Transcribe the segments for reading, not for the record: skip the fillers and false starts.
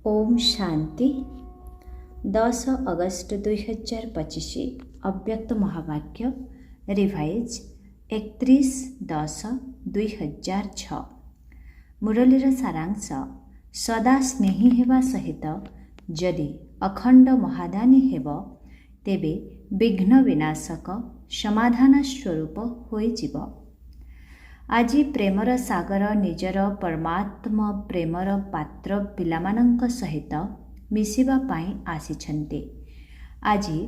ओम शांति 10 अगस्त 2025 अव्यक्त महावाक्य रिवाइज 31/10/2006 मुरलीर सारांश सदा स्नेही हेबा सहित जदि अखंड महादानी हेब तेबे विघ्न विनाशक समाधान स्वरूप होइजिब। आजी प्रेमर सागर निजर परमात्मा प्रेमर पात्र पिलामानंक सहित मिसिबा पाई आसिछन्ते। आजी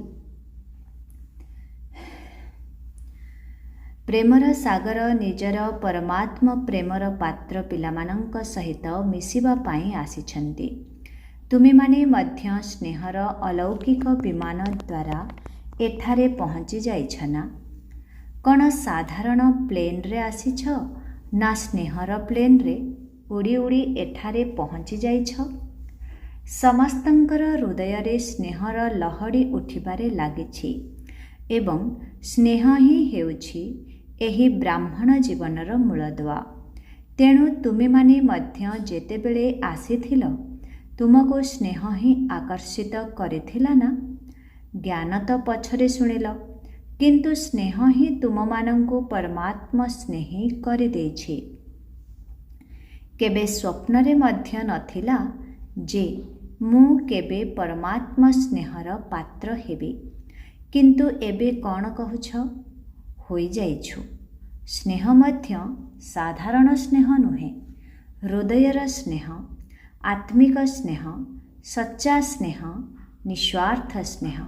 प्रेमर सागर निजर परमात्मा प्रेमर पात्र पिलामानंक सहित मिसिबा पाई आसिछन्ते। तुमे माने मध्य स्नेहर अलौकिक विमान द्वारा एठारे पहुँची जाइछना। कौन साधारण प्लेन रे आसीछ ना स्नेहर प्लेन रे उड़ी उड़ी एठारे पहुँची जाइछ। समस्तंकर हृदय रे स्नेहर लहड़ी उठिबारे लागिछि एवं स्नेह ही हेउछि एही ब्राह्मण जीवनर मूलदुआ। तेणु तुमे माने मध्य जेतेबेले आसीथिल तुमको स्नेह ही आकर्षित करिथिला ना। ज्ञान तो पछरे शुणिल किंतु स्नेह ही तुममानंकु परमात्मा स्नेही करि देछि। केबे स्वप्न रे मध्य नथिला जे मु केबे परमात्मा स्नेहर पात्र हेबे, किंतु एबे कौन कहुछ होई जाइछु। स्नेह मध्य साधारण स्नेह नुहे, हृदयर स्नेह, आत्मिक स्नेह, सच्चा स्नेह, निस्वार्थ स्नेह।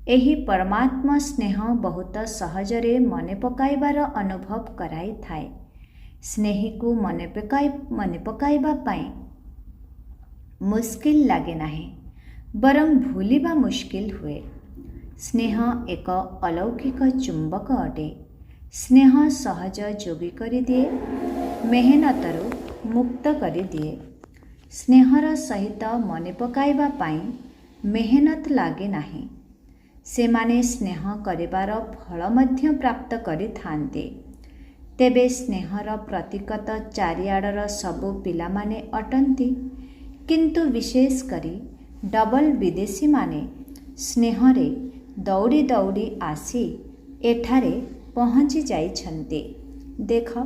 एही परमात्मा स्नेह बहुत सहजरे मने पकाइबार अनुभव कराई थाए। स्नेही को मने पकाइबा पाई मुश्किल लागे नाही, बरं भूलिबा मुश्किल हुए। स्नेह एक अलौकिक चुंबक अटे। स्नेह सहज जोगी करि दिए, मेहनतरु मुक्त करि दिए। स्नेहर सहित मने पकाइबा पाई मेहनत लागे नाही। सेमाने स्नेह करिबार फल मध्य प्राप्त करिथान्ते। तेबे स्नेहर प्रतीकत चारिआडर सबु पिलामाने अटन्ति, किंतु विशेष करी डबल विदेशी माने स्नेहरे दौड़ी दौड़ी आसी एठारे पहुँची जाइछन्ते। देख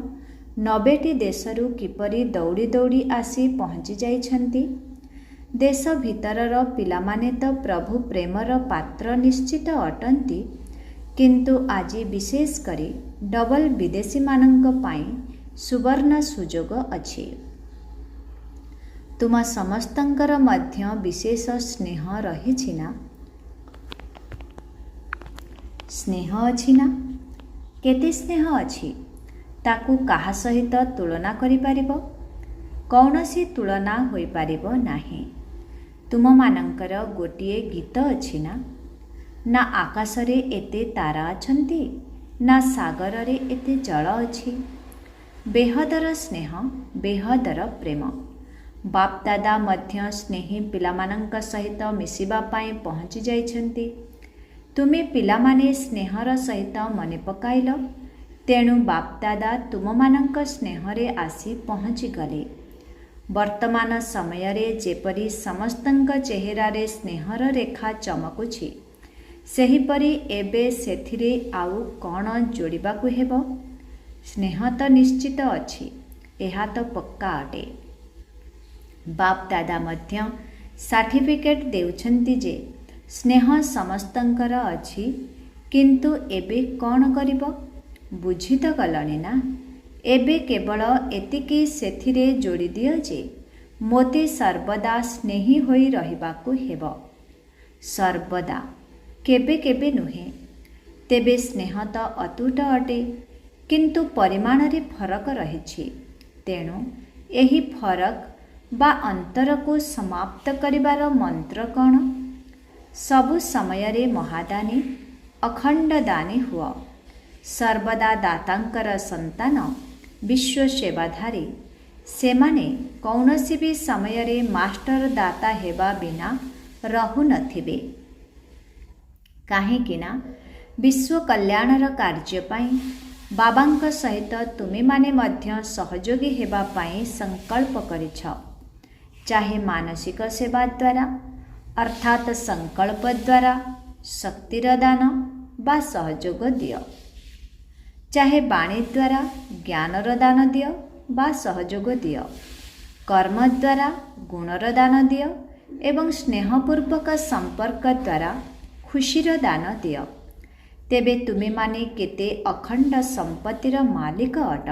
90टी देशरू किपरि दौड़ी दौड़ी आसी पहुँची जाइछन्ति। देश भितरर पिलामाने तो प्रभु प्रेमर पात्र निश्चित अटन्ति, किंतु आजी विशेष करी डबल विदेशी मानंक पाई सुवर्ण सुजोग अछि। तुम समस्तंकर मध्य विशेष स्नेह रहिछि ना? स्नेह अछि ना? केते स्नेह अछि ताकू काहा सहित तुलना करि पारिबो? कौनसी तुलना होई पारिबो नाही। तुम मानंकर गोटिए गीत अछि ना? ना आकाशरे एते तारा अछन्ति, ना सागररे एते जल अछि। बेहदर स्नेह, बेहदर प्रेम। बाप दादा मध्य स्नेही पिलामानंक सहित मिसिबा पाई पहुँची जाइछन्ति। तुमे पिलामाने स्नेहर सहित मने पकाइल, तेणु बाप दादा तुममानंक स्नेहरे आसी पहुँची गले। वर्तमान समय रे जेपरी समस्तंक चेहरारे स्नेहर रेखा चमकुछि, सेहीपरि एबे सेथिरे आउ कौन जोड़िबाकु हेबो? स्नेह तो निश्चित अछि, एहा तो पक्का अटे। बाप दादा मध्य सर्टिफिकेट देउछन्ति जे स्नेह समस्तंकर अछि, किंतु एबे कौन करिबो? बुझी तो गलनि ना। एबे केवल एतिकी सेथिरे जोड़ी दियो जे मोते सर्वदा स्नेही होई रहिबाकु हेबो। सर्वदा, केबे केबे नुहे। तेबे स्नेह तो अतुट अटे, किंतु परिमाण रे फरक रहिछि। तेणु एही फरक बा अंतर को समाप्त करिबार मंत्र कौन? सबु समय रे महादानी, अखंड दानी हुआ। सर्वदा दातांकर संतान, विश्व सेवाधारी। सेमाने कौनसी भी समय रे मास्टर दाता हेबा बिना रहु नथिबे। काहेकि ना विश्व कल्याणर कार्य पाई बाबांक सहित तुमे माने मध्य सहयोगी हेबा पाई संकल्प करिछ। ଚାହେ ମାନସିକ ସେବା ଦ୍ୱାରା ଅର୍ଥାତ୍ ସଂକଳ୍ପ ଦ୍ୱାରା ଶକ୍ତିର ଦାନ ବା ସହଯୋଗ ଦିଅ। ଚାହେ ବାଣୀ ଦ୍ୱାରା ଜ୍ଞାନର ଦାନ ଦିଅ ବା ସହଯୋଗ ଦିଅ। କର୍ମ ଦ୍ୱାରା ଗୁଣର ଦାନ ଦିଅ ଏବଂ ସ୍ନେହପୂର୍ବକ ସମ୍ପର୍କ ଦ୍ୱାରା ଖୁସିର ଦାନ ଦିଅ। ତେବେ ତୁମେମାନେ କେତେ ଅଖଣ୍ଡ ସମ୍ପତ୍ତିର ମାଲିକ ଅଟ।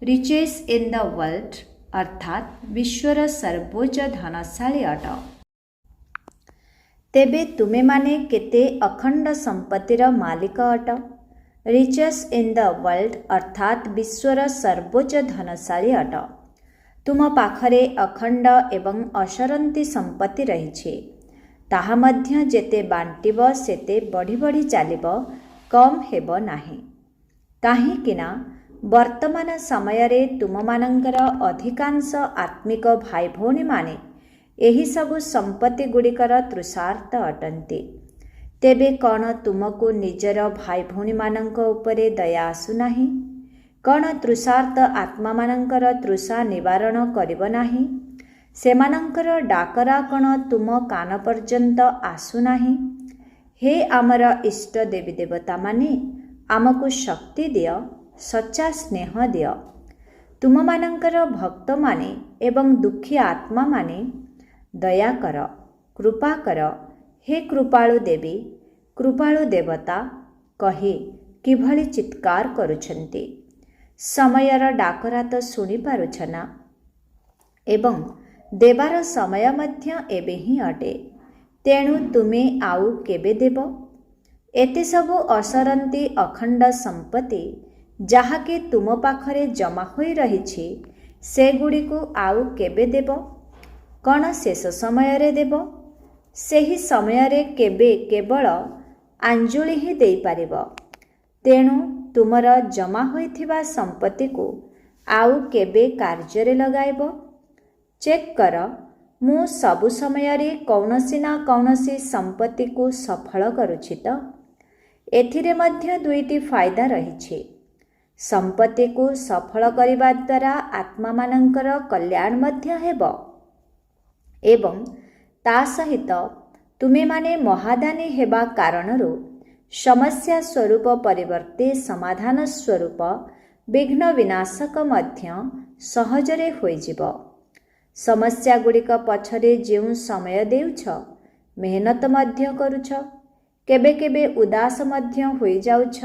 ରିଚେସ୍ ଇନ୍ ଦ ୱାର୍ଲ୍ଡ ଅର୍ଥାତ୍ ବିଶ୍ୱର ସର୍ବୋଚ୍ଚ ଧନଶାଳୀ ଅଟ। ତେବେ ତୁମେମାନେ କେତେ ଅଖଣ୍ଡ ସମ୍ପତ୍ତିର ମାଲିକ ଅଟ। ରିଚେସ୍ ଇନ୍ ଦ ୱାର୍ଲ୍ଡ ଅର୍ଥାତ୍ ବିଶ୍ୱର ସର୍ବୋଚ୍ଚ ଧନଶାଳୀ ଅଟ। ତୁମ ପାଖରେ ଅଖଣ୍ଡ ଏବଂ ଅସରନ୍ତି ସମ୍ପତ୍ତି ରହିଛି। ତାହା ମଧ୍ୟ ଯେତେ ବାଣ୍ଟିବ ସେତେ ବଢ଼ି ବଢ଼ି ଚାଲିବ, କମ୍ ହେବ ନାହିଁ। କାହିଁକିନା ବର୍ତ୍ତମାନ ସମୟରେ ତୁମମାନଙ୍କର ଅଧିକାଂଶ ଆତ୍ମିକ ଭାଇ ଭଉଣୀମାନେ ଏହିସବୁ ସମ୍ପତ୍ତି ଗୁଡ଼ିକର ତୃଷାର୍ତ୍ତ ଅଟନ୍ତି। ତେବେ କ'ଣ ତୁମକୁ ନିଜର ଭାଇ ଭଉଣୀମାନଙ୍କ ଉପରେ ଦୟା ଆସୁନାହିଁ? କ'ଣ ତୃଷାର୍ତ୍ତ ଆତ୍ମାମାନଙ୍କର ତୃଷା ନିବାରଣ କରିବ ନାହିଁ? ସେମାନଙ୍କର ଡାକରା କ'ଣ ତୁମ କାନ ପର୍ଯ୍ୟନ୍ତ ଆସୁନାହିଁ? ହେ ଆମର ଇଷ୍ଟ ଦେବୀ ଦେବତାମାନେ, ଆମକୁ ଶକ୍ତି ଦିଅ, ସଚ୍ଚା ସ୍ନେହ ଦିଅ। ତୁମମାନଙ୍କର ଭକ୍ତମାନେ ଏବଂ ଦୁଃଖୀ ଆତ୍ମାମାନେ ଦୟା କର, କୃପା କର। ହେ କୃପାଳୁ ଦେବୀ, କୃପାଳୁ ଦେବତା କହି କିଭଳି ଚିତ୍କାର କରୁଛନ୍ତି। ସମୟର ଡାକରା ତ ଶୁଣିପାରୁଛ ନା? ଏବଂ ଦେବାର ସମୟ ମଧ୍ୟ ଏବେ ହିଁ ଅଟେ। ତେଣୁ ତୁମେ ଆଉ କେବେ ଦେବ? ଏତେ ସବୁ ଅସରନ୍ତି ଅଖଣ୍ଡ ସମ୍ପତ୍ତି ଯାହାକି ତୁମ ପାଖରେ ଜମା ହୋଇ ରହିଛି, ସେଗୁଡ଼ିକୁ ଆଉ କେବେ ଦେବ? କ'ଣ ଶେଷ ସମୟରେ ଦେବ? ସେହି ସମୟରେ କେବେ କେବଳ ଆଞ୍ଜୁଳି ହିଁ ଦେଇପାରିବ। ତେଣୁ ତୁମର ଜମା ହୋଇଥିବା ସମ୍ପତ୍ତିକୁ ଆଉ କେବେ କାର୍ଯ୍ୟରେ ଲଗାଇବ? ଚେକ୍ କର, ମୁଁ ସବୁ ସମୟରେ କୌଣସି ନା କୌଣସି ସମ୍ପତ୍ତିକୁ ସଫଳ କରୁଛି ତ? ଏଥିରେ ମଧ୍ୟ ଦୁଇଟି ଫାଇଦା ରହିଛି। ସମ୍ପତ୍ତିକୁ ସଫଳ କରିବା ଦ୍ୱାରା ଆତ୍ମାମାନଙ୍କର କଲ୍ୟାଣ ମଧ୍ୟ ହେବ ଏବଂ ତା ସହିତ ତୁମେମାନେ ମହାଦାନୀ ହେବା କାରଣରୁ ସମସ୍ୟା ସ୍ୱରୂପ ପରିବର୍ତ୍ତେ ସମାଧାନ ସ୍ୱରୂପ ବିଘ୍ନ ବିନାଶକ ମଧ୍ୟ ସହଜରେ ହୋଇଯିବ। ସମସ୍ୟାଗୁଡ଼ିକ ପଛରେ ଯେଉଁ ସମୟ ଦେଉଛ, ମେହନତ ମଧ୍ୟ କରୁଛ, କେବେ କେବେ ଉଦାସ ମଧ୍ୟ ହୋଇଯାଉଛ,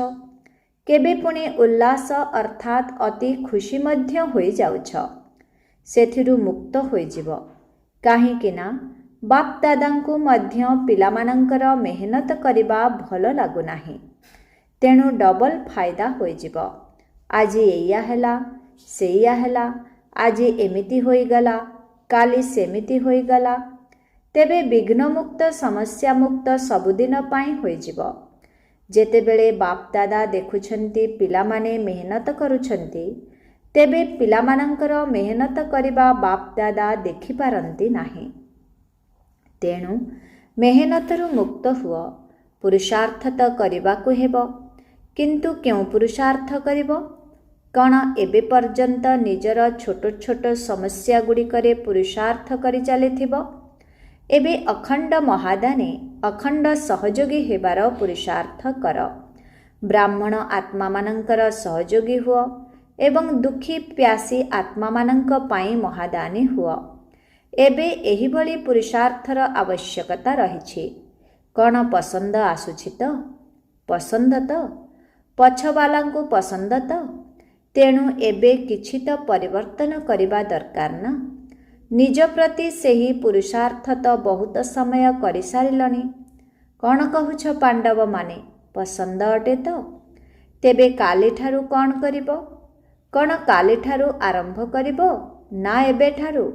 କେବେ ପୁଣି ଉଲ୍ଲାସ ଅର୍ଥାତ୍ ଅତି ଖୁସି ମଧ୍ୟ ହୋଇଯାଉଛ, ସେଥିରୁ ମୁକ୍ତ ହୋଇଯିବ। କାହିଁକିନା ବାପ୍ ଦାଦାଙ୍କୁ ମଧ୍ୟ ପିଲାମାନଙ୍କର ମେହନତ କରିବା ଭଲ ଲାଗୁନାହିଁ। ତେଣୁ ଡବଲ ଫାଇଦା ହୋଇଯିବ। ଆଜି ଏଇଆ ହେଲା, ସେଇଆ ହେଲା, ଆଜି ଏମିତି ହୋଇଗଲା, କାଲି ସେମିତି ହୋଇଗଲା। ତେବେ ବିଘ୍ନମୁକ୍ତ ସମସ୍ୟାମୁକ୍ତ ସବୁଦିନ ପାଇଁ ହୋଇଯିବ। ଯେତେବେଳେ ବାପ୍ ଦାଦା ଦେଖୁଛନ୍ତି ପିଲାମାନେ ମେହନତ କରୁଛନ୍ତି, ତେବେ ପିଲାମାନଙ୍କର ମେହନତ କରିବା ବାପ୍ ଦାଦା ଦେଖିପାରନ୍ତି ନାହିଁ। ତେଣୁ ମେହନତରୁ ମୁକ୍ତ ହୁଅ। ପୁରୁଷାର୍ଥ ତ କରିବାକୁ ହେବ, କିନ୍ତୁ କେଉଁ ପୁରୁଷାର୍ଥ କରିବ? କ'ଣ ଏବେ ପର୍ଯ୍ୟନ୍ତ ନିଜର ଛୋଟ ଛୋଟ ସମସ୍ୟାଗୁଡ଼ିକରେ ପୁରୁଷାର୍ଥ କରି ଚାଲିଥିବ? ଏବେ ଅଖଣ୍ଡ ମହାଦାନୀ, ଅଖଣ୍ଡ ସହଯୋଗୀ ହେବାର ପୁରୁଷାର୍ଥ କର। ବ୍ରାହ୍ମଣ ଆତ୍ମାମାନଙ୍କର ସହଯୋଗୀ ହୁଅ ଏବଂ ଦୁଃଖୀ ପ୍ୟାସୀ ଆତ୍ମାମାନଙ୍କ ପାଇଁ ମହାଦାନୀ ହୁଅ। ଏବେ ଏହିଭଳି ପୁରୁଷାର୍ଥର ଆବଶ୍ୟକତା ରହିଛି। କ'ଣ ପସନ୍ଦ ଆସୁଛି ତ? ପସନ୍ଦ ତ? ପଛବାଲାଙ୍କୁ ପସନ୍ଦ ତ? ତେଣୁ ଏବେ କିଛି ତ ପରିବର୍ତ୍ତନ କରିବା ଦରକାର ନା? ନିଜ ପ୍ରତି ସେହି ପୁରୁଷାର୍ଥ ତ ବହୁତ ସମୟ କରିସାରିଲଣି। କ'ଣ କହୁଛ ପାଣ୍ଡବମାନେ, ପସନ୍ଦ ଅଟେ ତ? ତେବେ କାଲିଠାରୁ କ'ଣ କରିବ? କ'ଣ କାଲିଠାରୁ ଆରମ୍ଭ କରିବ ନା ଏବେଠାରୁ?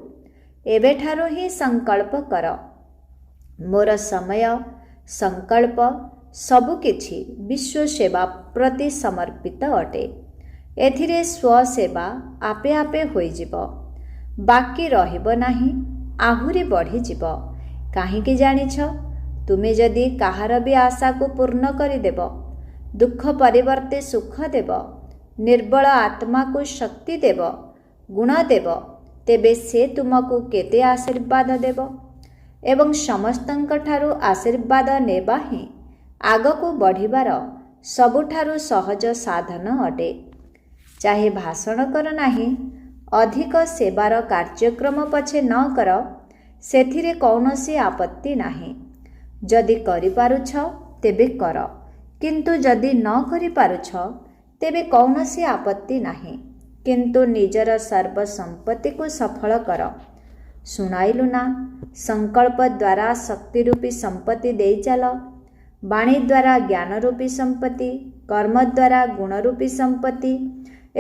ଏବେଠାରୁ ହିଁ ସଂକଳ୍ପ କର। ମୋର ସମୟ, ସଂକଳ୍ପ ସବୁକିଛି ବିଶ୍ୱ ସେବା ପ୍ରତି ସମର୍ପିତ ଅଟେ। ଏଥିରେ ସ୍ୱସେବା ଆପେ ଆପେ ହୋଇଯିବ, ବାକି ରହିବ ନାହିଁ, ଆହୁରି ବଢ଼ିଯିବ। କାହିଁକି ଜାଣିଛ? ତୁମେ ଯଦି କାହାର ବି ଆଶାକୁ ପୂର୍ଣ୍ଣ କରିଦେବ, ଦୁଃଖ ପରିବର୍ତ୍ତେ ସୁଖ ଦେବ, ନିର୍ବଳ ଆତ୍ମାକୁ ଶକ୍ତି ଦେବ, ଗୁଣ ଦେବ, ତେବେ ସେ ତୁମକୁ କେତେ ଆଶୀର୍ବାଦ ଦେବ ଏବଂ ସମସ୍ତଙ୍କଠାରୁ ଆଶୀର୍ବାଦ ନେବା ହିଁ ଆଗକୁ ବଢ଼ିବାର ସବୁଠାରୁ ସହଜ ସାଧନ ଅଟେ। ଚାହେ ଭାଷଣ କର ନାହିଁ, ଅଧିକ ସେବାର କାର୍ଯ୍ୟକ୍ରମ ପଛେ ନ କର, ସେଥିରେ କୌଣସି ଆପତ୍ତି ନାହିଁ। ଯଦି କରିପାରୁଛ ତେବେ କର, କିନ୍ତୁ ଯଦି ନ କରିପାରୁଛ ତେବେ କୌଣସି ଆପତ୍ତି ନାହିଁ। କିନ୍ତୁ ନିଜର ସର୍ବସମ୍ପତ୍ତିକୁ ସଫଳ କର। ଶୁଣାଇଲୁ ନା, ସଂକଳ୍ପ ଦ୍ୱାରା ଶକ୍ତି ରୂପୀ ସମ୍ପତ୍ତି ଦେଇ ଚାଲ, ବାଣୀ ଦ୍ୱାରା ଜ୍ଞାନ ରୂପୀ ସମ୍ପତ୍ତି, କର୍ମ ଦ୍ୱାରା ଗୁଣ ରୂପୀ ସମ୍ପତ୍ତି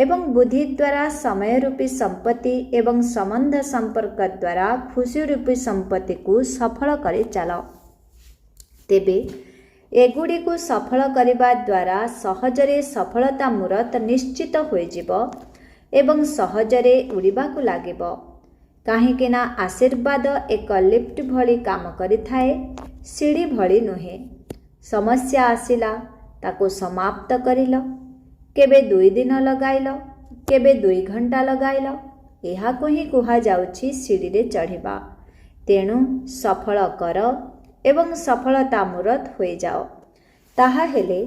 ଏବଂ ବୁଦ୍ଧି ଦ୍ୱାରା ସମୟ ରୂପୀ ସମ୍ପତ୍ତି ଏବଂ ସମ୍ବନ୍ଧ ସମ୍ପର୍କ ଦ୍ୱାରା ଖୁସି ରୂପୀ ସମ୍ପତ୍ତିକୁ ସଫଳ କରି ଚାଲ। ତେବେ ଏଗୁଡ଼ିକୁ ସଫଳ କରିବା ଦ୍ୱାରା ସହଜରେ ସଫଳତା ମୂରତ ନିଶ୍ଚିତ ହୋଇଯିବ ଏବଂ ସହଜରେ ଉଡ଼ିବାକୁ ଲାଗିବ। କାହିଁକି ନା ଆଶୀର୍ବାଦ ଏକ ଲିଫ୍ଟ ଭଳି କାମ କରିଥାଏ, ସିଡ଼ି ଭଳି ନୁହେଁ। ସମସ୍ୟା ଆସିଲା, ତାକୁ ସମାପ୍ତ କରିଲ। କେବେ 2 ଦିନ ଲଗାଇଲ, କେବେ 2 ଘଣ୍ଟା ଲଗାଇଲ, ଏହାକୁ ହିଁ କୁହାଯାଉଛି ସିଡ଼ିରେ ଚଢ଼ିବା। ତେଣୁ ସଫଳ କର ଏବଂ ସଫଳତା ମୂରତ ହୋଇଯାଅ। ତାହା ହେଲେ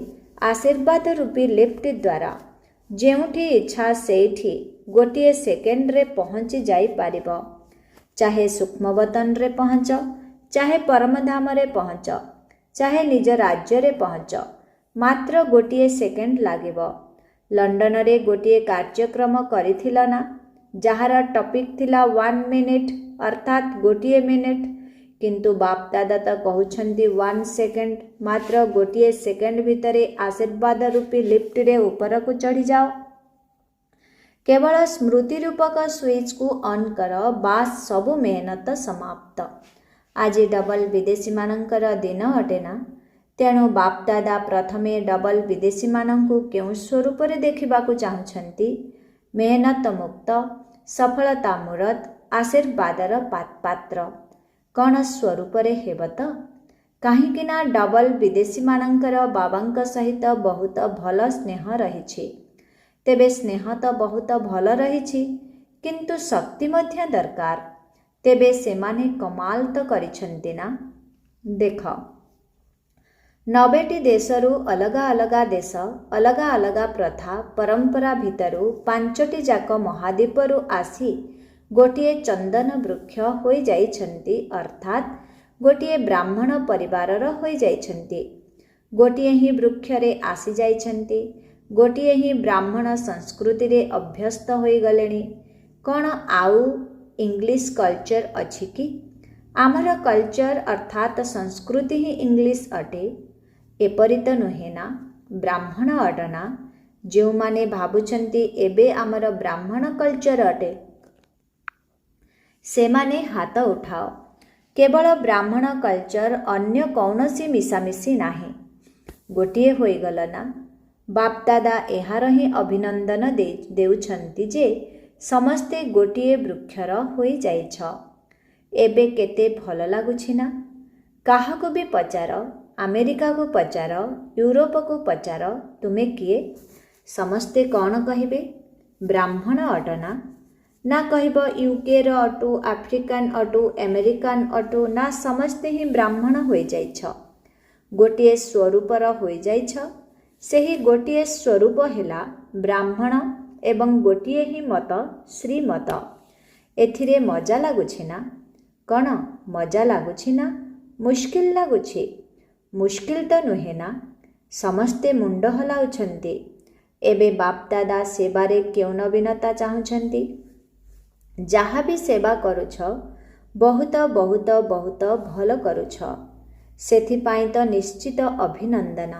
ଆଶୀର୍ବାଦ ରୂପୀ ଲିଫ୍ଟ ଦ୍ୱାରା ଯେଉଁଠି ଇଚ୍ଛା ସେଇଠି ଗୋଟିଏ ସେକେଣ୍ଡରେ ପହଞ୍ଚି ଯାଇପାରିବ। ଚାହେ ସୂକ୍ଷ୍ମବତନରେ ପହଞ୍ଚ, ଚାହେ ପରମଧାମରେ ପହଞ୍ଚ, ଚାହେ ନିଜ ରାଜ୍ୟରେ ପହଞ୍ଚ, ମାତ୍ର ଗୋଟିଏ ସେକେଣ୍ଡ ଲାଗିବ। ଲଣ୍ଡନରେ ଗୋଟିଏ କାର୍ଯ୍ୟକ୍ରମ କରିଥିଲ ନା, ଯାହାର ଟପିକ୍ ଥିଲା 1 ମିନିଟ୍ ଅର୍ଥାତ୍ ଗୋଟିଏ ମିନିଟ୍। କିନ୍ତୁ ବାପଦାଦା ତ କହୁଛନ୍ତି 1 ସେକେଣ୍ଡ। ମାତ୍ର ଗୋଟିଏ ସେକେଣ୍ଡ ଭିତରେ ଆଶୀର୍ବାଦ ରୂପୀ ଲିଫ୍ଟରେ ଉପରକୁ ଚଢ଼ିଯାଅ। କେବଳ ସ୍ମୃତି ରୂପକ ସୁଇଚ୍କୁ ଅନ୍ କର, ବାସ୍, ସବୁ ମେହନତ ସମାପ୍ତ। ଆଜି ଡବଲ ବିଦେଶୀମାନଙ୍କର ଦିନ ଅଟେ ନା? ତେଣୁ ବାପଦାଦା ପ୍ରଥମେ ଡବଲ ବିଦେଶୀମାନଙ୍କୁ କେଉଁ ସ୍ୱରୂପରେ ଦେଖିବାକୁ ଚାହୁଁଛନ୍ତି? ମେହନତ ମୁକ୍ତ, ସଫଳତା ମୂରତ, ଆଶୀର୍ବାଦର ପାତ୍ର। କ'ଣ ସ୍ୱରୂପରେ ହେବ ତ? କାହିଁକି ନା ଡବଲ ବିଦେଶୀମାନଙ୍କର ବାବାଙ୍କ ସହିତ ବହୁତ ଭଲ ସ୍ନେହ ରହିଛି। ତେବେ ସ୍ନେହ ତ ବହୁତ ଭଲ ରହିଛି, କିନ୍ତୁ ଶକ୍ତି ମଧ୍ୟ ଦରକାର। ତେବେ ସେମାନେ କମାଲ ତ କରିଛନ୍ତି ନା? ଦେଖ, 90ଟି ଦେଶରୁ ଅଲଗା ଅଲଗା ଦେଶ, ଅଲଗା ଅଲଗା ପ୍ରଥା ପରମ୍ପରା ଭିତରୁ 5ଟି ଯାକ ମହାଦ୍ୱୀପରୁ ଆସି ଗୋଟିଏ ଚନ୍ଦନ ବୃକ୍ଷ ହୋଇଯାଇଛନ୍ତି, ଅର୍ଥାତ୍ ଗୋଟିଏ ବ୍ରାହ୍ମଣ ପରିବାରର ହୋଇଯାଇଛନ୍ତି। ଗୋଟିଏ ହିଁ ବୃକ୍ଷରେ ଆସିଯାଇଛନ୍ତି, ଗୋଟିଏ ହିଁ ବ୍ରାହ୍ମଣ ସଂସ୍କୃତିରେ ଅଭ୍ୟସ୍ତ ହୋଇଗଲେଣି। କ'ଣ ଆଉ ଇଂଲିଶ କଲଚର ଅଛି କି? ଆମର କଲଚର ଅର୍ଥାତ୍ ସଂସ୍କୃତି ହିଁ ଇଂଲିଶ ଅଟେ? ଏପରି ତ ନୁହେଁ ନା? ବ୍ରାହ୍ମଣ ଅଟନା? ଯେଉଁମାନେ ଭାବୁଛନ୍ତି ଏବେ ଆମର ବ୍ରାହ୍ମଣ କଲଚର ଅଟେ, ସେମାନେ ହାତ ଉଠାଅ। କେବଳ ବ୍ରାହ୍ମଣ କଲଚର, ଅନ୍ୟ କୌଣସି ମିଶାମିଶି ନାହିଁ। ଗୋଟିଏ ହୋଇଗଲ ନା? ବାପଦାଦା ଏହାର ହିଁ ଅଭିନନ୍ଦନ ଦେଉଛନ୍ତି ଯେ ସମସ୍ତେ ଗୋଟିଏ ବୃକ୍ଷର ହୋଇଯାଇଛ। ଏବେ କେତେ ଭଲ ଲାଗୁଛି ନା? କାହାକୁ ବି ପଚାର, ଆମେରିକାକୁ ପଚାର, ୟୁରୋପକୁ ପଚାର, ତୁମେ କିଏ? ସମସ୍ତେ କ'ଣ କହିବେ? ବ୍ରାହ୍ମଣ ଅଟନା? ନା କହିବ ୟୁକେର ଅଟୁ, ଆଫ୍ରିକାନ ଅଟୁ, ଆମେରିକାନ ଅଟୁ? ନା ସମସ୍ତେ ହିଁ ବ୍ରାହ୍ମଣ ହୋଇଯାଇଛ, ଗୋଟିଏ ସ୍ୱରୂପର ହୋଇଯାଇଛ। ସେହି ଗୋଟିଏ ସ୍ୱରୂପ ହେଲା ବ୍ରାହ୍ମଣ ଏବଂ ଗୋଟିଏ ହିଁ ମତ, ଶ୍ରୀମତ। ଏଥିରେ ମଜା ଲାଗୁଛି ନା? କ'ଣ ମଜା ଲାଗୁଛି ନା ମୁସ୍କିଲ ଲାଗୁଛି? ମୁସ୍କିଲ ତ ନୁହେଁ ନା? ସମସ୍ତେ ମୁଣ୍ଡ ହଲାଉଛନ୍ତି। ଏବେ ବାପଦାଦା ସେବାରେ କେଉଁ ନବୀନତା ଚାହୁଁଛନ୍ତି? ଯାହା ବି ସେବା କରୁଛ, ବହୁତ ବହୁତ ବହୁତ ଭଲ କରୁଛ। ସେଥିପାଇଁ ତ ନିଶ୍ଚିତ ଅଭିନନ୍ଦନ।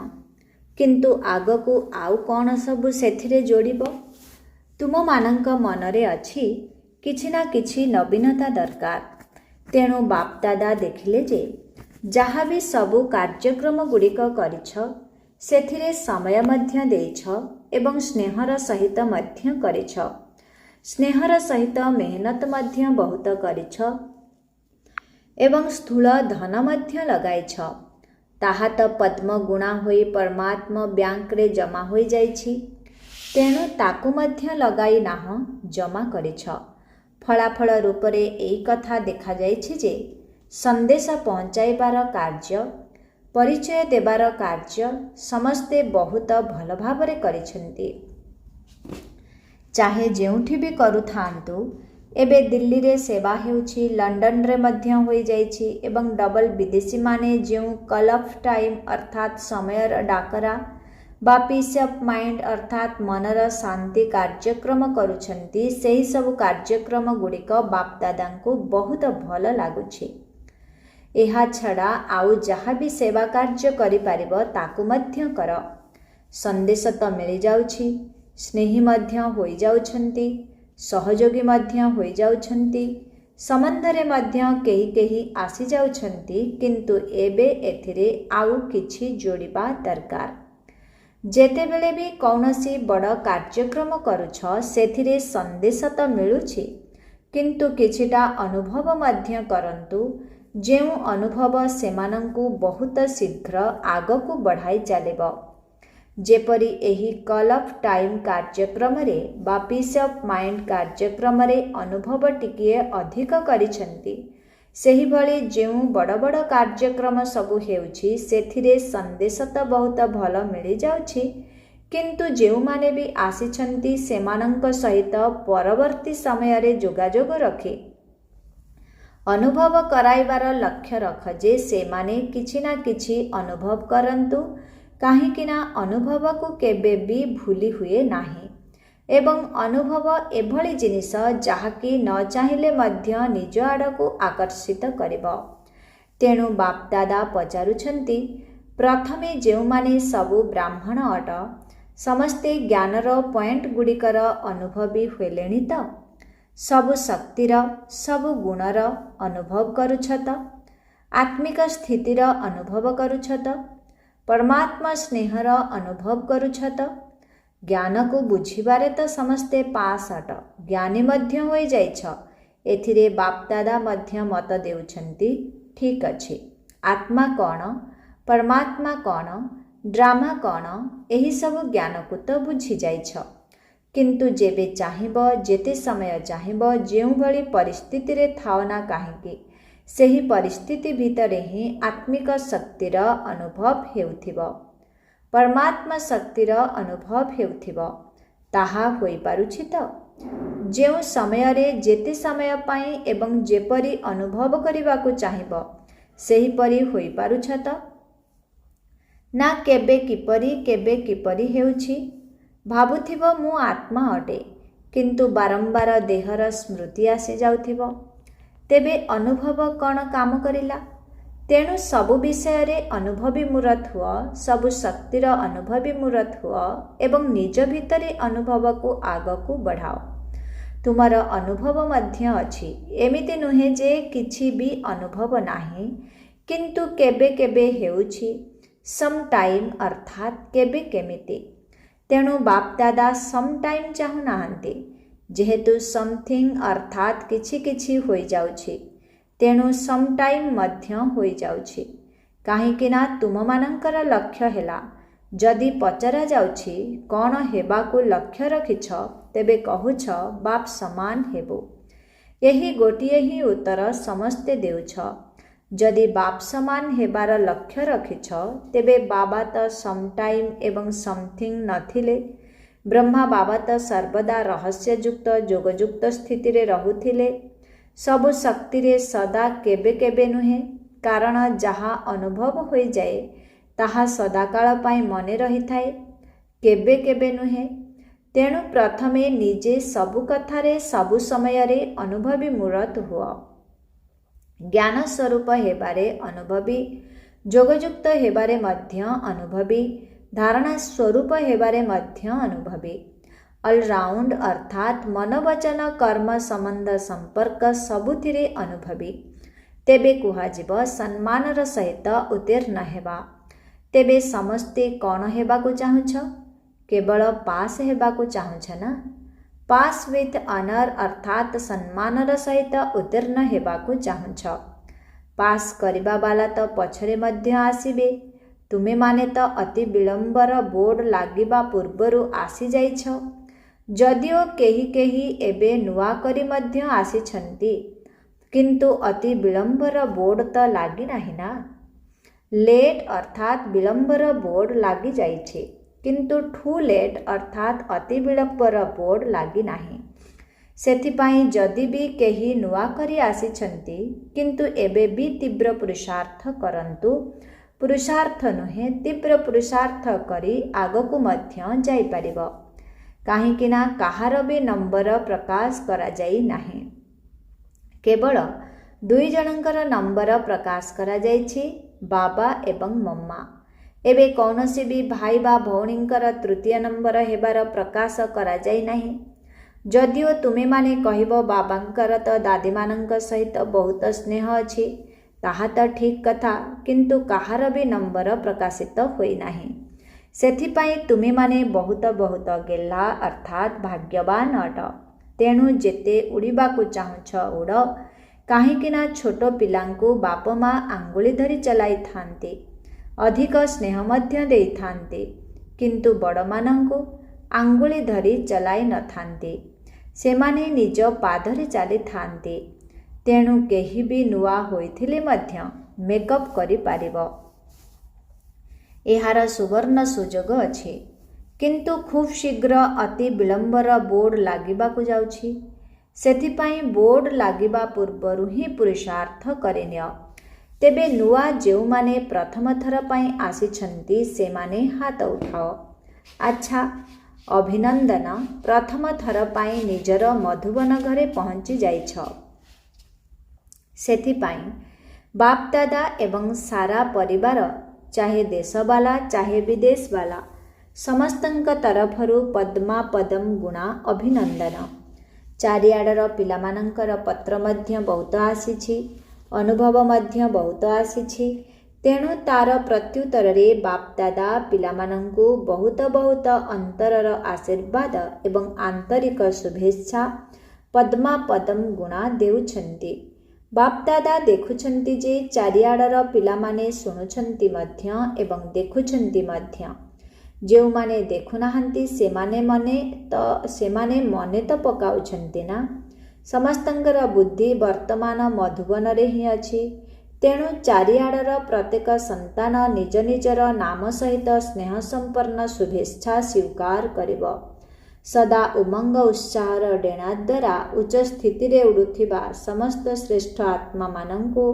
କିନ୍ତୁ ଆଗକୁ ଆଉ କ'ଣ ସବୁ ସେଥିରେ ଯୋଡ଼ିବ? ତୁମମାନଙ୍କ ମନରେ ଅଛି କିଛି ନା କିଛି ନବୀନତା ଦରକାର। ତେଣୁ ବାପଦାଦା ଦେଖିଲେ ଯେ ଯାହା ବି ସବୁ କାର୍ଯ୍ୟକ୍ରମ ଗୁଡ଼ିକ କରିଛ, ସେଥିରେ ସମୟ ମଧ୍ୟ ଦେଇଛ ଏବଂ ସ୍ନେହର ସହିତ ମଧ୍ୟ କରିଛ। ସ୍ନେହର ସହିତ ମେହନତ ମଧ୍ୟ ବହୁତ କରିଛ ଏବଂ ସ୍ଥୂଳ ଧନ ମଧ୍ୟ ଲଗାଇଛ। ତାହା ତ ପଦ୍ମଗୁଣା ହୋଇ ପରମାତ୍ମା ବ୍ୟାଙ୍କରେ ଜମା ହୋଇଯାଇଛି। ତେଣୁ ତାକୁ ମଧ୍ୟ ଲଗାଇ ନାହଁ, ଜମା କରିଛ। ଫଳାଫଳ ରୂପରେ ଏହି କଥା ଦେଖାଯାଇଛି ଯେ ସନ୍ଦେଶ ପହଞ୍ଚାଇବାର କାର୍ଯ୍ୟ, ପରିଚୟ ଦେବାର କାର୍ଯ୍ୟ ସମସ୍ତେ ବହୁତ ଭଲ ଭାବରେ କରିଛନ୍ତି। ଚାହେ ଯେଉଁଠି ବି କରୁଥାନ୍ତୁ। ଏବେ ଦିଲ୍ଲୀରେ ସେବା ହେଉଛି, ଲଣ୍ଡନରେ ମଧ୍ୟ ହୋଇଯାଇଛି ଏବଂ ଡବଲ ବିଦେଶୀମାନେ ଯେଉଁ କଲ୍ ଅଫ୍ ଟାଇମ୍ ଅର୍ଥାତ୍ ସମୟର ଡାକରା ବା ପିସ୍ ଅଫ୍ ମାଇଣ୍ଡ ଅର୍ଥାତ୍ ମନର ଶାନ୍ତି କାର୍ଯ୍ୟକ୍ରମ କରୁଛନ୍ତି, ସେହିସବୁ କାର୍ଯ୍ୟକ୍ରମ ଗୁଡ଼ିକ ବାପଦାଦାଙ୍କୁ ବହୁତ ଭଲ ଲାଗୁଛି। ଏହା ଛଡ଼ା ଆଉ ଯାହା ବି ସେବା କାର୍ଯ୍ୟ କରିପାରିବ ତାକୁ ମଧ୍ୟ କର। ସନ୍ଦେଶ ତ ମିଳିଯାଉଛି, ସ୍ନେହୀ ମଧ୍ୟ ହୋଇଯାଉଛନ୍ତି, ସହଯୋଗୀ ମଧ୍ୟ ହୋଇଯାଉଛନ୍ତି, ସମ୍ବନ୍ଧରେ ମଧ୍ୟ କେହି କେହି ଆସିଯାଉଛନ୍ତି, କିନ୍ତୁ ଏବେ ଏଥିରେ ଆଉ କିଛି ଯୋଡ଼ିବା ଦରକାର। ଯେତେବେଳେ ବି କୌଣସି ବଡ଼ କାର୍ଯ୍ୟକ୍ରମ କରୁଛ ସେଥିରେ ସନ୍ଦେଶ ତ ମିଳୁଛି, କିନ୍ତୁ କିଛିଟା ଅନୁଭବ ମଧ୍ୟ କରନ୍ତୁ, ଯେଉଁ ଅନୁଭବ ସେମାନଙ୍କୁ ବହୁତ ଶୀଘ୍ର ଆଗକୁ ବଢ଼ାଇ ଚାଲିବ। ଯେପରି ଏହି କଲ୍ ଅଫ୍ ଟାଇମ୍ କାର୍ଯ୍ୟକ୍ରମରେ ବା ପିସ୍ ଅଫ୍ ମାଇଣ୍ଡ କାର୍ଯ୍ୟକ୍ରମରେ ଅନୁଭବ ଟିକିଏ ଅଧିକ କରିଛନ୍ତି, ସେହିଭଳି ଯେଉଁ ବଡ଼ ବଡ଼ କାର୍ଯ୍ୟକ୍ରମ ସବୁ ହେଉଛି ସେଥିରେ ସନ୍ଦେଶ ତ ବହୁତ ଭଲ ମିଳିଯାଉଛି, କିନ୍ତୁ ଯେଉଁମାନେ ବି ଆସିଛନ୍ତି ସେମାନଙ୍କ ସହିତ ପରବର୍ତ୍ତୀ ସମୟରେ ଯୋଗାଯୋଗ ରଖି ଅନୁଭବ କରାଇବାର ଲକ୍ଷ୍ୟ ରଖ ଯେ ସେମାନେ କିଛି ନା କିଛି ଅନୁଭବ କରନ୍ତୁ, କାହିଁକି ନା ଅନୁଭବକୁ କେବେ ବି ଭୁଲି ହୁଏ ନାହିଁ ଏବଂ ଅନୁଭବ ଏଭଳି ଜିନିଷ ଯାହାକି ନ ଚାହିଁଲେ ମଧ୍ୟ ନିଜ ଆଡ଼କୁ ଆକର୍ଷିତ କରିବ। ତେଣୁ ବାପଦାଦା ପଚାରୁଛନ୍ତି, ପ୍ରଥମେ ଯେଉଁମାନେ ସବୁ ବ୍ରାହ୍ମଣ ଅଟ, ସମସ୍ତେ ଜ୍ଞାନର ପଏଣ୍ଟ ଗୁଡ଼ିକର ଅନୁଭବୀ ହେଲେଣି ତ? ସବୁ ଶକ୍ତିର, ସବୁ ଗୁଣର ଅନୁଭବ କରୁଛ ତ? ଆତ୍ମିକ ସ୍ଥିତିର ଅନୁଭବ କରୁଛ ତ? ପରମାତ୍ମା ସ୍ନେହର ଅନୁଭବ କରୁଛ ତ? ଜ୍ଞାନକୁ ବୁଝିବାରେ ତ ସମସ୍ତେ ପାସ୍ ଅଟ, ଜ୍ଞାନୀ ମଧ୍ୟ ହୋଇଯାଇଛ। ଏଥିରେ ବାପଦାଦା ମଧ୍ୟ ମତ ଦେଉଛନ୍ତି, ଠିକ୍ ଅଛି। ଆତ୍ମା କ'ଣ, ପରମାତ୍ମା କ'ଣ, ଡ୍ରାମା କ'ଣ, ଏହିସବୁ ଜ୍ଞାନକୁ ତ ବୁଝିଯାଇଛ, କିନ୍ତୁ ଯେବେ ଚାହିଁବ, ଯେତେ ସମୟ ଚାହିଁବ, ଯେଉଁଭଳି ପରିସ୍ଥିତିରେ ଥାଅ ନା କାହିଁକି, ସେହି ପରିସ୍ଥିତି ଭିତରେ ହିଁ ଆତ୍ମିକ ଶକ୍ତିର ଅନୁଭବ ହେଉଥିବ, ପରମାତ୍ମା ଶକ୍ତିର ଅନୁଭବ ହେଉଥିବ। ତାହା ହୋଇପାରୁଛି ତ? ଯେଉଁ ସମୟରେ ଯେତେ ସମୟ ପାଇଁ ଏବଂ ଯେପରି ଅନୁଭବ କରିବାକୁ ଚାହିଁବ ସେହିପରି ହୋଇପାରୁଛ ତ? ନା କେବେ କିପରି ହେଉଛି? ଭାବୁଥିବ ମୁଁ ଆତ୍ମା ଅଟେ, କିନ୍ତୁ ବାରମ୍ବାର ଦେହର ସ୍ମୃତି ଆସିଯାଉଥିବ। ତେବେ ଅନୁଭବ କ'ଣ କାମ କରିଲା? ତେଣୁ ସବୁ ବିଷୟରେ ଅନୁଭବୀ ମୂରତ ହୁଅ, ସବୁ ଶକ୍ତିର ଅନୁଭବୀ ମୂରତ ହୁଅ ଏବଂ ନିଜ ଭିତରେ ଅନୁଭବକୁ ଆଗକୁ ବଢ଼ାଅ। ତୁମର ଅନୁଭବ ମଧ୍ୟ ଅଛି, ଏମିତି ନୁହେଁ ଯେ କିଛି ବି ଅନୁଭବ ନାହିଁ, କିନ୍ତୁ କେବେ କେବେ ହେଉଛି, ସମ୍ ଟାଇମ୍ ଅର୍ଥାତ୍ କେବେ କେମିତି। ତେଣୁ ବାପଦାଦା ସମ୍ ଟାଇମ୍ ଚାହୁଁନାହାନ୍ତି, ଯେହେତୁ ସମଥିଙ୍ଗ ଅର୍ଥାତ୍ କିଛି କିଛି ହୋଇଯାଉଛି, ତେଣୁ ସମ୍ ଟାଇମ୍ ମଧ୍ୟ ହୋଇଯାଉଛି। କାହିଁକି ନା ତୁମମାନଙ୍କର ଲକ୍ଷ୍ୟ ହେଲା, ଯଦି ପଚରାଯାଉଛି କ'ଣ ହେବାକୁ ଲକ୍ଷ୍ୟ ରଖିଛ, ତେବେ କହୁଛ ବାପ ସମାନ ହେବୁ। ଏହି ଗୋଟିଏ ହିଁ ଉତ୍ତର ସମସ୍ତେ ଦେଉଛ। ଯଦି ବାପ ସମାନ ହେବାର ଲକ୍ଷ୍ୟ ରଖିଛ, ତେବେ ବାବା ତ ସମ୍ ଟାଇମ୍ ଏବଂ ସମଥିଙ୍ଗ ନଥିଲେ। ବ୍ରହ୍ମା ବାବା ତ ସର୍ବଦା ରହସ୍ୟଯୁକ୍ତ ଯୋଗଯୁକ୍ତ ସ୍ଥିତିରେ ରହୁଥିଲେ। ସବୁ ଶକ୍ତିରେ ସଦା କେବେ କେବେ ନୁହେଁ, କାରଣ ଯାହା ଅନୁଭବ ହୋଇଯାଏ ତାହା ସଦାକାଳ ପାଇଁ ମନେ ରହିଥାଏ, କେବେ କେବେ ନୁହେଁ। ତେଣୁ ପ୍ରଥମେ ନିଜେ ସବୁ କଥାରେ ସବୁ ସମୟରେ ଅନୁଭବୀ ମୂରତ ହୁଅ। ଜ୍ଞାନ ସ୍ୱରୂପ ହେବାରେ ଅନୁଭବୀ, ଯୋଗଯୁକ୍ତ ହେବାରେ ମଧ୍ୟ ଅନୁଭବୀ, ଧାରଣା ସ୍ୱରୂପ ହେବାରେ ମଧ୍ୟ ଅନୁଭବୀ, ଅଲରାଉଣ୍ଡ ଅର୍ଥାତ୍ ମନ ବଚନ କର୍ମ ସମ୍ବନ୍ଧ ସମ୍ପର୍କ ସବୁଥିରେ ଅନୁଭବୀ। ତେବେ କୁହାଯିବ ସମ୍ମାନର ସହିତ ଉତ୍ତୀର୍ଣ୍ଣ ହେବା। ତେବେ ସମସ୍ତେ କ'ଣ ହେବାକୁ ଚାହୁଁଛ? କେବଳ ପାସ୍ ହେବାକୁ ଚାହୁଁଛ ନା? ପାସ୍ ୱିଥ୍ ଅନର୍ ଅର୍ଥାତ୍ ସମ୍ମାନର ସହିତ ଉତ୍ତୀର୍ଣ୍ଣ ହେବାକୁ ଚାହୁଁଛ। ପାସ୍ କରିବା ବାଲା ତ ପଛରେ ମଧ୍ୟ ଆସିବେ। ତୁମେମାନେ ତ ଅତି ବିଳମ୍ବର ବୋର୍ଡ଼ ଲାଗିବା ପୂର୍ବରୁ ଆସିଯାଇଛ। ଯଦିଓ କେହି କେହି ଏବେ ନୂଆ କରି ମଧ୍ୟ ଆସିଛନ୍ତି, କିନ୍ତୁ ଅତି ବିଳମ୍ବର ବୋର୍ଡ଼ ତ ଲାଗିନାହିଁ ନା। ଲେଟ୍ ଅର୍ଥାତ୍ ବିଳମ୍ବର ବୋର୍ଡ଼ ଲାଗିଯାଇଛି, କିନ୍ତୁ ଠୁ ଲେଟ୍ ଅର୍ଥାତ୍ ଅତି ବିଳମ୍ବର ବୋର୍ଡ଼ ଲାଗିନାହିଁ। ସେଥିପାଇଁ ଯଦି ବି କେହି ନୂଆ କରି ଆସିଛନ୍ତି, କିନ୍ତୁ ଏବେ ବି ତୀବ୍ର ପୁରୁଷାର୍ଥ କରନ୍ତୁ। ପୁରୁଷାର୍ଥ ନୁହେଁ, ତୀବ୍ର ପୁରୁଷାର୍ଥ କରି ଆଗକୁ ମଧ୍ୟ ଯାଇପାରିବ। କାହିଁକିନା କାହାର ବି ନମ୍ବର ପ୍ରକାଶ କରାଯାଇ ନାହିଁ। କେବଳ 2 ଜଣଙ୍କର ନମ୍ବର ପ୍ରକାଶ କରାଯାଇଛି, ବାବା ଏବଂ ମମ୍ମା। ଏବେ କୌଣସି ବି ଭାଇ ବା ଭଉଣୀଙ୍କର ତୃତୀୟ ନମ୍ବର ହେବାର ପ୍ରକାଶ କରାଯାଇ ନାହିଁ। ଯଦିଓ ତୁମେମାନେ କହିବ ବାବାଙ୍କର ତ ଦାଦୀମାନଙ୍କ ସହିତ ବହୁତ ସ୍ନେହ ଅଛି, ତାହା ତ ଠିକ୍ କଥା, କିନ୍ତୁ କାହାର ବି ନମ୍ବର ପ୍ରକାଶିତ ହୋଇନାହିଁ। ସେଥିପାଇଁ ତୁମେମାନେ ବହୁତ ବହୁତ ଗେହ୍ଲା ଅର୍ଥାତ୍ ଭାଗ୍ୟବାନ ଅଟ। ତେଣୁ ଯେତେ ଉଡ଼ିବାକୁ ଚାହୁଁଛ ଉଡ଼। କାହିଁକିନା ଛୋଟ ପିଲାଙ୍କୁ ବାପ ମା ଆଙ୍ଗୁଳି ଧରି ଚଲାଇଥାନ୍ତି, ଅଧିକ ସ୍ନେହ ମଧ୍ୟ ଦେଇଥାନ୍ତି, କିନ୍ତୁ ବଡ଼ମାନଙ୍କୁ ଆଙ୍ଗୁଳି ଧରି ଚଲାଇ ନଥାନ୍ତି। ସେମାନେ ନିଜ ପାଦରେ ଚାଲିଥାନ୍ତି। ତେଣୁ କେହି ବି ନୂଆ ହୋଇଥିଲେ ମଧ୍ୟ ମେକଅପ୍ କରିପାରିବ। ଏହାର ସୁବର୍ଣ୍ଣ ସୁଯୋଗ ଅଛି। କିନ୍ତୁ ଖୁବ୍ ଶୀଘ୍ର ଅତି ବିଳମ୍ବର ବୋର୍ଡ଼ ଲାଗିବାକୁ ଯାଉଛି। ସେଥିପାଇଁ ବୋର୍ଡ଼ ଲାଗିବା ପୂର୍ବରୁ ହିଁ ପୁରୁଷାର୍ଥ କରିନିଅ। ତେବେ ନୂଆ ଯେଉଁମାନେ ପ୍ରଥମ ଥର ପାଇଁ ଆସିଛନ୍ତି, ସେମାନେ ହାତ ଉଠାଅ। ଆଚ୍ଛା, ଅଭିନନ୍ଦନ, ପ୍ରଥମ ଥର ପାଇଁ ନିଜର ମଧୁବନ ଘରେ ପହଞ୍ଚି ଯାଇଛ। ସେଥିପାଇଁ ବାପ୍ ଦାଦା ଏବଂ ସାରା ପରିବାର, ଚାହେ ଦେଶବାଲା ଚାହେ ବିଦେଶବାଲା, ସମସ୍ତଙ୍କ ତରଫରୁ ପଦ୍ମା ପଦମ ଗୁଣା ଅଭିନନ୍ଦନ। ଚାରିଆଡ଼ର ପିଲାମାନଙ୍କର ପତ୍ର ମଧ୍ୟ ବହୁତ ଆସିଛି, ଅନୁଭବ ମଧ୍ୟ ବହୁତ ଆସିଛି। ତେଣୁ ତାର ପ୍ରତ୍ୟୁତ୍ତରରେ ବାପ୍ ଦାଦା ପିଲାମାନଙ୍କୁ ବହୁତ ବହୁତ ଅନ୍ତରର ଆଶୀର୍ବାଦ ଏବଂ ଆନ୍ତରିକ ଶୁଭେଚ୍ଛା ପଦ୍ମା ପଦମ ଗୁଣା ଦେଉଛନ୍ତି। ବାପ୍ ଦାଦା ଦେଖୁଛନ୍ତି ଯେ ଚାରିଆଡ଼ର ପିଲାମାନେ ଶୁଣୁଛନ୍ତି ମଧ୍ୟ ଏବଂ ଦେଖୁଛନ୍ତି ମଧ୍ୟ। ଯେଉଁମାନେ ଦେଖୁନାହାନ୍ତି ସେମାନେ ମନେ ତ ପକାଉଛନ୍ତି ନା। ସମସ୍ତଙ୍କର ବୁଦ୍ଧି ବର୍ତ୍ତମାନ ମଧୁବନରେ ହିଁ ଅଛି। ତେଣୁ ଚାରିଆଡ଼ର ପ୍ରତ୍ୟେକ ସନ୍ତାନ ନିଜ ନିଜର ନାମ ସହିତ ସ୍ନେହ ସମ୍ପନ୍ନ ଶୁଭେଚ୍ଛା ସ୍ୱୀକାର କରିବ। ସଦା ଉମଙ୍ଗ ଉତ୍ସାହର ଡେଣା ଦ୍ୱାରା ଉଚ୍ଚ ସ୍ଥିତିରେ ଉଡ଼ୁଥିବା ସମସ୍ତ ଶ୍ରେଷ୍ଠ ଆତ୍ମାମାନଙ୍କୁ,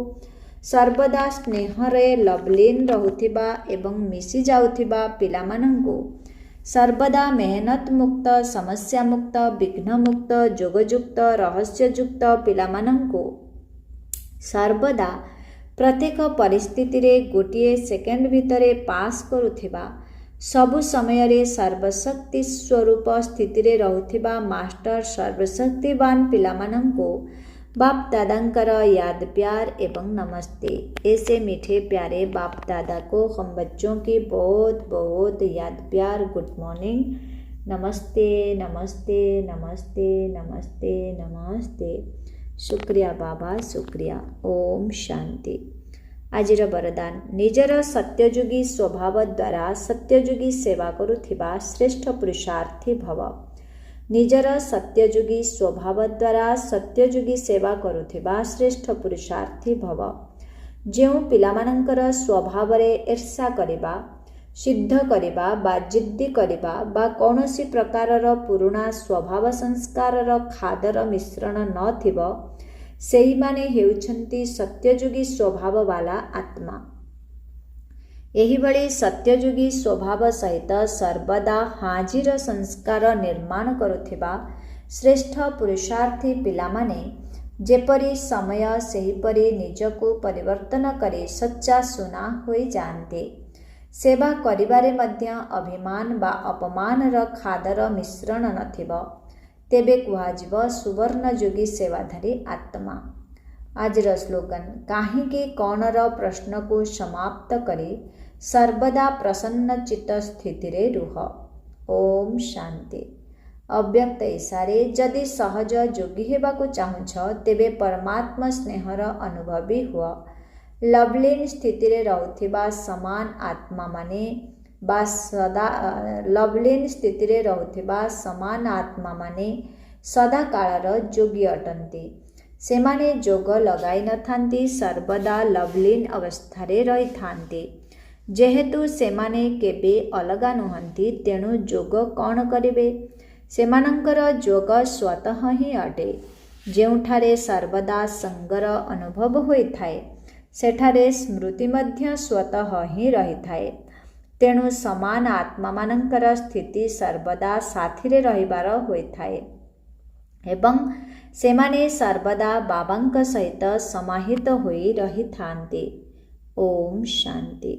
ସର୍ବଦା ସ୍ନେହରେ ଲବଲୀନ ରହୁଥିବା ଏବଂ ମିଶି ଯାଉଥିବା ପିଲାମାନଙ୍କୁ, ସର୍ବଦା ମେହନତ ମୁକ୍ତ, ସମସ୍ୟା ମୁକ୍ତ, ବିଘ୍ନ ମୁକ୍ତ, ଯୋଗଯୁକ୍ତ, ରହସ୍ୟଯୁକ୍ତ ପିଲାମାନଙ୍କୁ, ସର୍ବଦା ପ୍ରତ୍ୟେକ ପରିସ୍ଥିତିରେ ଗୋଟିଏ ସେକେଣ୍ଡ ଭିତରେ ପାସ୍ କରୁଥିବା, ସବୁ ସମୟରେ ସର୍ବଶକ୍ତି ସ୍ୱରୂପ ସ୍ଥିତିରେ ରହୁଥିବା ମାଷ୍ଟର ସର୍ବଶକ୍ତିବାନ ପିଲାମାନଙ୍କୁ बाप दादांकर याद प्यार एवं नमस्ते। ऐसे मीठे प्यारे बाप दादा को हम बच्चों की बहुत बहुत याद प्यार गुड मॉर्निंग, नमस्ते नमस्ते नमस्ते नमस्ते नमस्ते। शुक्रिया बाबा, शुक्रिया। ओम शांति। आजिर वरदान, निजर सत्ययुगी स्वभाव द्वारा सत्ययुगी सेवा करुथिबा श्रेष्ठ पुरुषार्थी भव। निजर सत्ययुगी स्वभाव द्वारा सत्ययुगी सेवा करुथिबा श्रेष्ठ पुरुषार्थी भव। ଯେଉଁ ପିଲାମାନଙ୍କର ସ୍ୱଭାବରେ ଈର୍ଷା କରିବା, ସିଦ୍ଧ କରିବା ବା ଜିଦ୍ଦି କରିବା ବା କୌଣସି ପ୍ରକାରର ପୁରୁଣା ସ୍ୱଭାବ ସଂସ୍କାରର ଖାଦର ମିଶ୍ରଣ ନଥିବ, ସେହିମାନେ ହେଉଛନ୍ତି ସତ୍ୟଯୁଗୀ ସ୍ୱଭାବବାଲା ଆତ୍ମା। ଏହିଭଳି ସତ୍ୟଯୁଗୀ ସ୍ୱଭାବ ସହିତ ସର୍ବଦା ହାଜିର ସଂସ୍କାର ନିର୍ମାଣ କରୁଥିବା ଶ୍ରେଷ୍ଠ ପୁରୁଷାର୍ଥୀ ପିଲାମାନେ ଯେପରି ସମୟ ସେହିପରି ନିଜକୁ ପରିବର୍ତ୍ତନ କରି ସଚ୍ଚା ସୁନା ହୋଇଯାଆନ୍ତି। ସେବା କରିବାରେ ମଧ୍ୟ ଅଭିମାନ ବା ଅପମାନର ଖାଦର ମିଶ୍ରଣ ନଥିବ, ତେବେ କୁହାଯିବ ସୁବର୍ଣ୍ଣଯୁଗୀ ସେବାଧାରୀ ଆତ୍ମା। ଆଜିର ସ୍ଲୋଗାନ, କାହିଁକି କ'ଣର ପ୍ରଶ୍ନକୁ ସମାପ୍ତ କରି ସର୍ବଦା ପ୍ରସନ୍ନଚିତ୍ତ ସ୍ଥିତିରେ ରୁହ। ଓମ୍ ଶାନ୍ତି। ଅବ୍ୟକ୍ତ ଇଶାରେ ଯଦି ସହଜ ଯୋଗୀ ହେବାକୁ ଚାହୁଁଛ, ତେବେ ପରମାତ୍ମା ସ୍ନେହର ଅନୁଭବୀ ହୁଅ। ଲଭଲିନ୍ ସ୍ଥିତିରେ ରହୁଥିବା ସମାନ ଆତ୍ମାମାନେ ବା ସଦା ଲଭଲିନ୍ ସ୍ଥିତିରେ ରହୁଥିବା ସମାନ ଆତ୍ମାମାନେ ସଦାକାଳର ଯୋଗୀ ଅଟନ୍ତି। ସେମାନେ ଯୋଗ ଲଗାଇ ନଥାନ୍ତି, ସର୍ବଦା ଲଭଲିନ୍ ଅବସ୍ଥାରେ ରହିଥାନ୍ତି। ଯେହେତୁ ସେମାନେ କେବେ ଅଲଗା ନୁହନ୍ତି, ତେଣୁ ଯୋଗ କ'ଣ କରିବେ? ସେମାନଙ୍କର ଯୋଗ ସ୍ୱତଃ ହିଁ ଅଟେ। ଯେଉଁଠାରେ ସର୍ବଦା ସଙ୍ଗର ଅନୁଭବ ହୋଇଥାଏ, ସେଠାରେ ସ୍ମୃତି ମଧ୍ୟ ସ୍ୱତଃ ହିଁ ରହିଥାଏ। ତେଣୁ ସମାନ ଆତ୍ମାମାନଙ୍କର ସ୍ଥିତି ସର୍ବଦା ସାଥିରେ ରହିବାର ହୋଇଥାଏ ଏବଂ ସେମାନେ ସର୍ବଦା ବାବାଙ୍କ ସହିତ ସମାହିତ ହୋଇ ରହିଥାନ୍ତି। ଓମ୍ ଶାନ୍ତି।